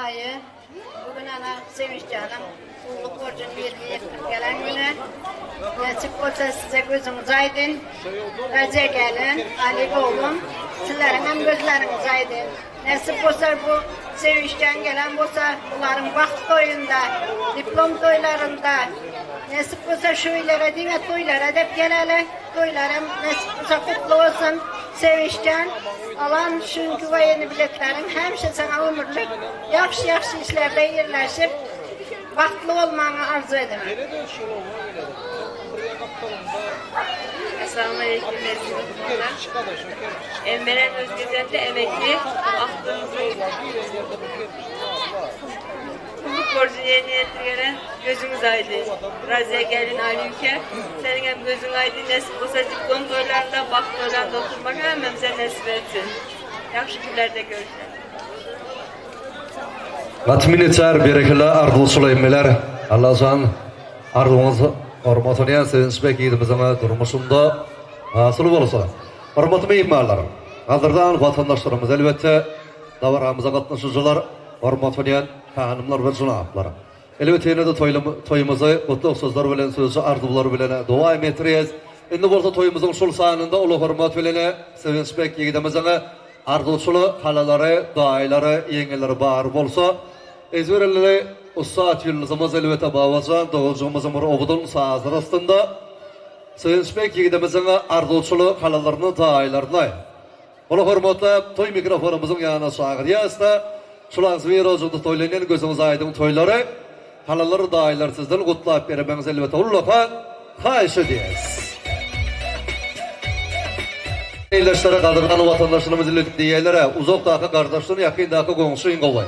Dayı, bugün ana Sevinç canım, kulluk borcunu yerine gelen güne, nasip olsa size gözünüz aydın, Raziye gelin, Ali oğlum, sizlerin hem gözleriniz aydın. Nasip olsa bu Sevinç'ten gelen olsa, bunların vakti toyunda, diplom toylarında, nasip olsa şu ilere dine toylara dep gelelim, toylarım nasip olsa kutlu olsun. Sevinçten alan şu güveyeni biletlerin hemşe sana ömürlük yakşı işlerde yerleşip vakitli olmanı arzu ederim. Esselamu Aleyküm Enveren Özgüzel de emekli. Kulluk borcu yeniyetli gelen gözümüz aydın. Raziye gelin Ali ülke. Senin hem gözün aydın nasip olsa diplom toylarında, bak toylarında oturmak hemen bize nasip etsin. Yakşı günlerde görüşelim. Gatmini çar berekeli ardu sulaymeler. Allah'ın arduğunuzu hormatını sevinçbek yiğidimizin durmuşunda hasıl olsa. Hormatı meyimmarlar. Hazırdan vatandaşlarımız elbette davaramıza katlaşıcılar, hormatını hanımlar ve cunaplar. Elbette yine de toyumuzu kutluk sözler bilen sözü arzular bilen dua emettiriyiz. Şimdi bolsa toyumuzun şul sahanında ulu hormat bilen sevinçbek yiğidimizin arduçulu halaları, daileri, yengeleri bağır bolsa ezberleri Ustad yıldızımız elbette bağvazan doğucumuzun bir obudun sağızdır aslında sevinçbek yiğidimizin arduçulu halalarını, dailerini ulu hormatla toy mikrofonumuzun yanına sağır yasta şulansı bir ocuğunda toylanan gözümüz aydın toyları halaları, dailer sizden kutlayıp vermeniz elbette ullaka kayışı diyiz. Eyleşlere kadırgan vatandaşlarımız iletik diyelere uzaktaki kardeşlerin yakındaki komşuyun kovay.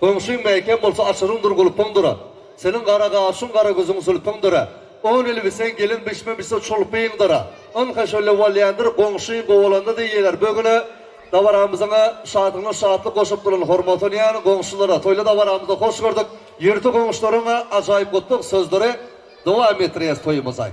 Komşuyun meyken bolsa açırındır gulupundura. Senin kara karşın kara gözün sulpundura. 10 elbisen gelin biçme biçme çolpuyundura. 10 kaşöyle valyandır komşuyun kovalandı diyeler. Bugüne davaramızına şaatlı koşup duran hormatını yani komşulara toyla davaramızda hoş gördük. Yırtı komşularına acayip kutluk sözleri devam ettiriyiz toyumuza.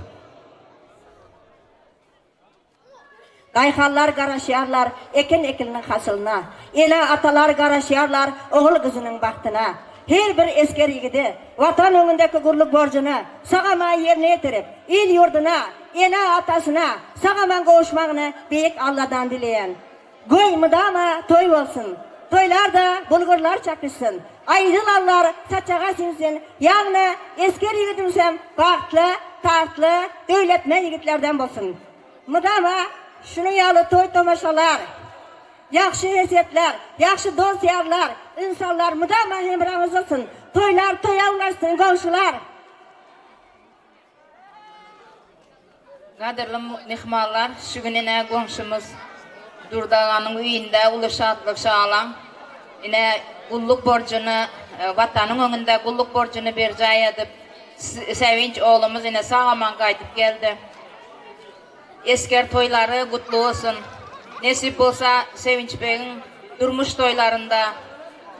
Kayhallar garaşyarlar eken ekilinin hasılına. Ela atalar garaşyarlar oğul kızının baktına. Her bir esker yigidi vatan önündeki gurluk borcunu sağama yerine yetirip il yurduna, ela atasına sağaman kavuşmağını büyük Allah'tan dileyen. Goy mıdama toy olsun. Toylar da bulgurlar çakışsın. Ayrılallar saçağa sinsin. Yani esker yigidimsem baktlı, tartlı, devletmen yigitlerden bolsun. Mıdama şunu yalı toy tomaşalar, yakşı hesetler, yakşı dosyarlar, insanlar mıdama hemramız olsun, toylar toyavlarsın komşular. Kadirli mihmallar, şu gününe komşumuz Durdağan'ın uyinde ulu şatlık şağlan, yine kulluk borcunu, vatanın önünde kulluk borcunu bir cay edip, Sevinç oğlumuz yine sağaman kaydıp geldi. Esker toyları kutlu olsun. Nesip olsa Sevinç Bey'in durmuş toylarında,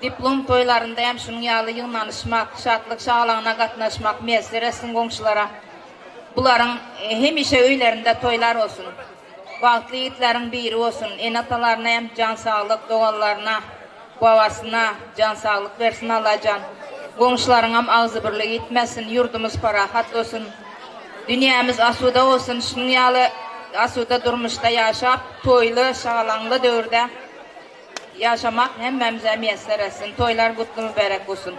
diplom toylarında hem şunun yalı yığınlanışmak, şatlık şağlanına katlaşmak, mesler etsin komşulara. Bunların hemişe öylerinde toylar olsun. Vakti yiğitlerin biri olsun. En atalarına hem can sağlık, doğallarına, babasına can sağlık versin Allah can. Komşuların hem ağzı birliği gitmesin, yurdumuz parahat olsun. Dünyamız asuda olsun, şunun yalı asuda durmuşta yaşap, toylu, şağlanlı dövrde yaşamak hemmemize müyesser etsin. Toylar kutlu mübarek olsun.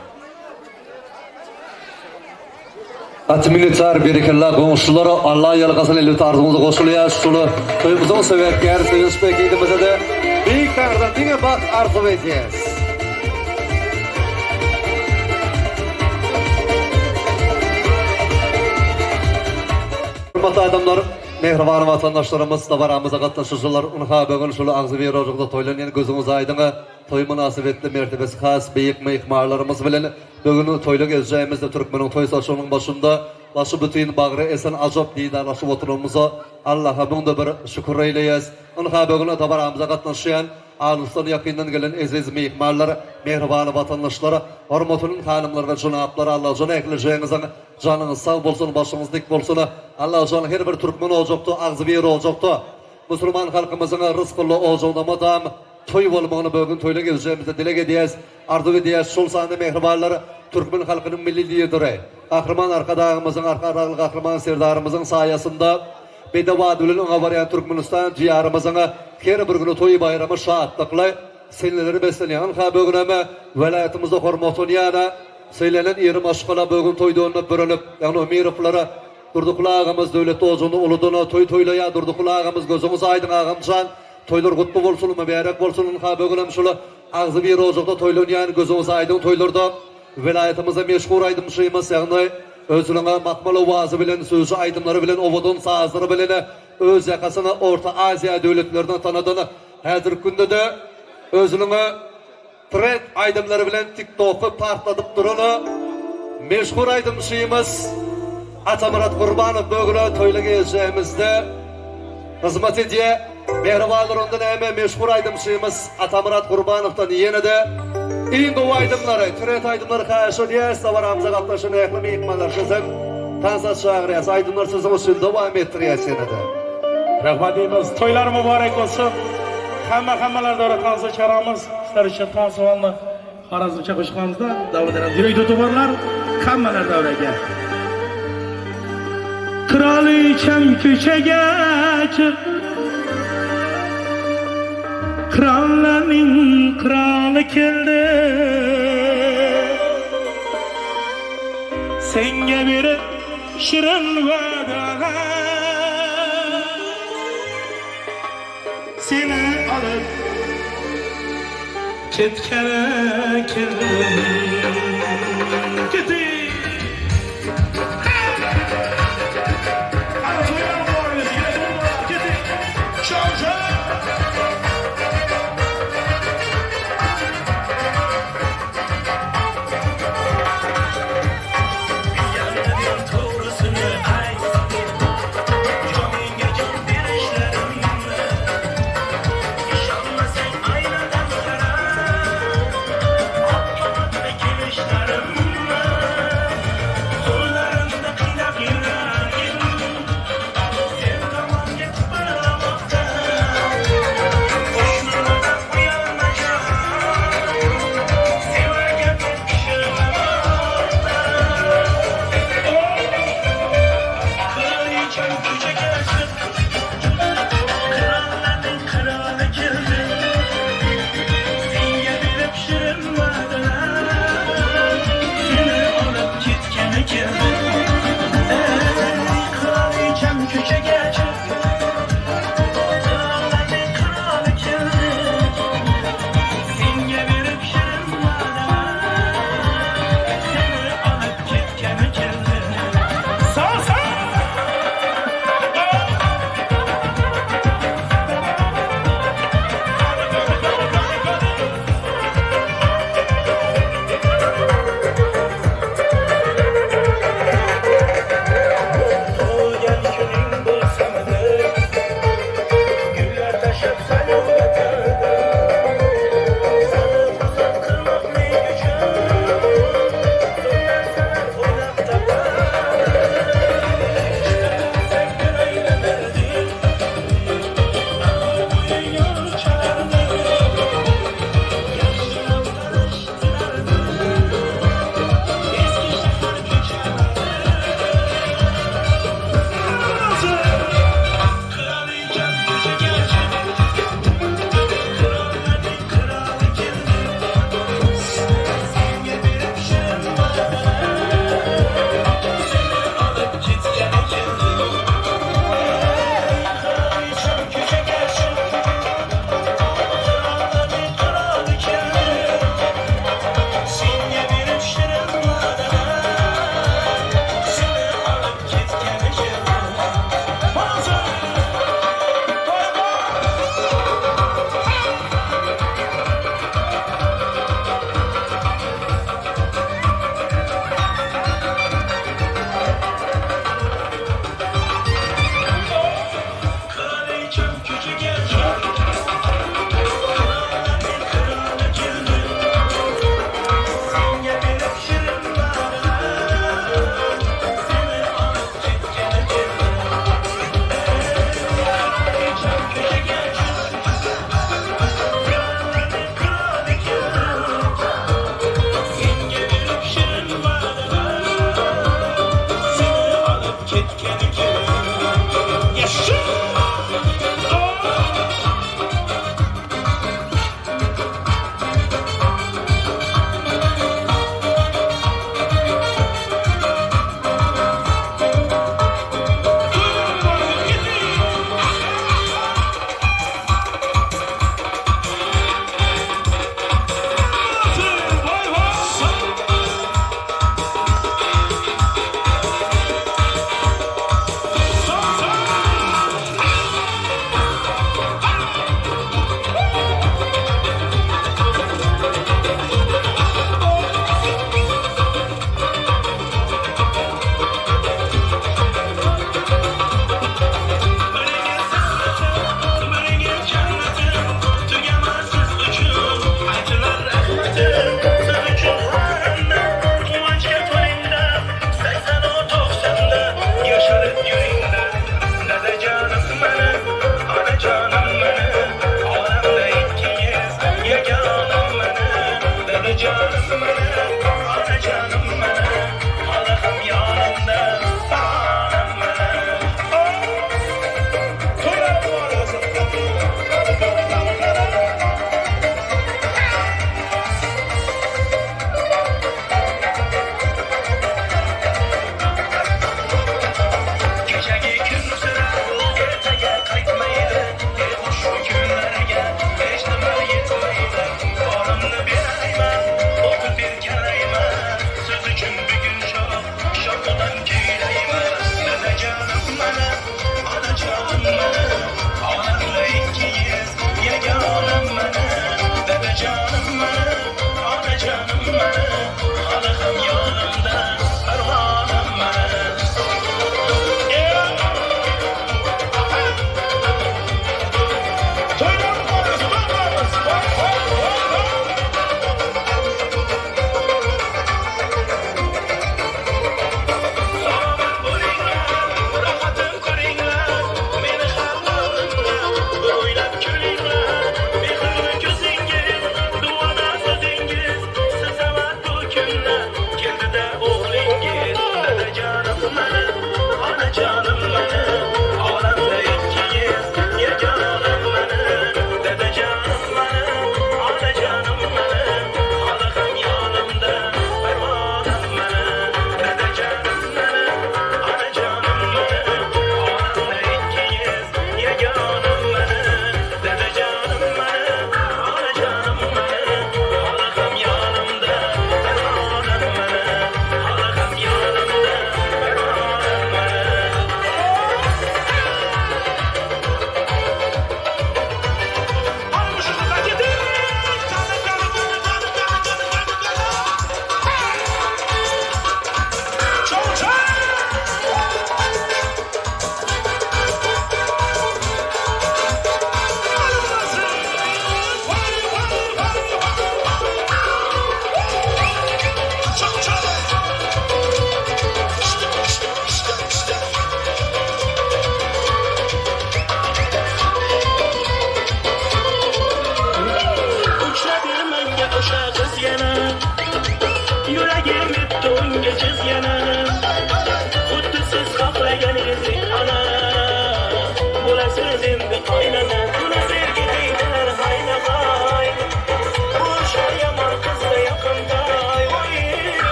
Atmini çar berekella komşuları Allah yalgasın elbette arzumuzu koşuluya şunu toyumuzun sebepkar sevinçbek yiğidimize de büyük tanrıdan dine bak arzu edeceğiz. Hürmetli adamlar, mehriban vatandaşlarımız da varamıza katlaşıcılar. Unha bugün şunu ağzı bir ocakta toylanan gözümüz aydın toy münasebetli mertebesi has büyük mehmarlarımız bilen bugün toyla gezeceğimizde Türkmen'in toy saçının başında başı bütün bağrı esen azap didarlaşıp oturumuza Allah'a bunda bir şükür eyleyiz. Unha bugün da varamıza katlaşan Ağustan yakından gelen aziz mehmarlar, mehriban vatandaşlara, hormatının hanımlar ve cunapları Allah canı ekleyeceğinizden canınız sağ bolsun, başınız dik bolsun. Allah canı her bir Türkmen olacaktı, ağzı bir olacaktı. Müslüman halkımızın rızkılı olacağına madam toy bolmagyny bugün toyla gezjemizde dile edýäs, arzu edýäs şol sany mehribanlar Türkmen halkynyň milli lideri, Kahraman arkadağımızın arkadaşlık kahraman serdarımızın sayesinde bedava bilen oňa barýan Türkmenistan jiýarymyzyň her bir güni toy bayramy şatlıkly senleri beslenýän ha bugüneme welaýatymyzda hormatly ýa-da söylenen ýerim aşkala bugün toýdogyna börenip ýagny ömeriplara durduklağımız döwlet ozunu uluduna toy toylaýa durduklağımız gözümiz aýdyn ağamjan toylar gutlu bolsun mübarek bolsun ha bugün şol agzy bir ozukda toylanýan gözümiz aýdyn toylarda welaýatymyza meşhur aýdymşyýmys ýagny özüňe makmal owazy bilen sözü aýdymlary bilen owodun sazlary bilen öz ýakasyny Orta Aziýa döwletlerine tanadyny häzirki günde de özüňe trend aýdymlary bilen TikTok'y partladyp durany meşhur aýdymşyýmys Atamurat Gurbanow bugün toyla gezjämizde hyzmat edýär. Mehribanlar ondan äme meşhur aýdymşyýmys Atamurat Gurbanowdan ýene-de iň gowy aýdymlary, trend aýdymlary haýşy diýär, sawaramyza gatnaşan ähli mehmanlar şeýle tansat şaýryýas aýdymlar sözüňi şol dowam etdirýär ýene-de. Rahmat deymiz. Toylar mübarek olsun. Hammalarda ora tansa çaramız. Sizler için tansa olanlar. Arazlıca koşkanızda davet eden direkt otobarlar. Hammalarda oraya. Kraliçem köşege çık. Kralların kralı keldi. Senge bir şirin vadalar. Seni alıp ketkere keldim. Gitti.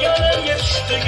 Yanım yetişti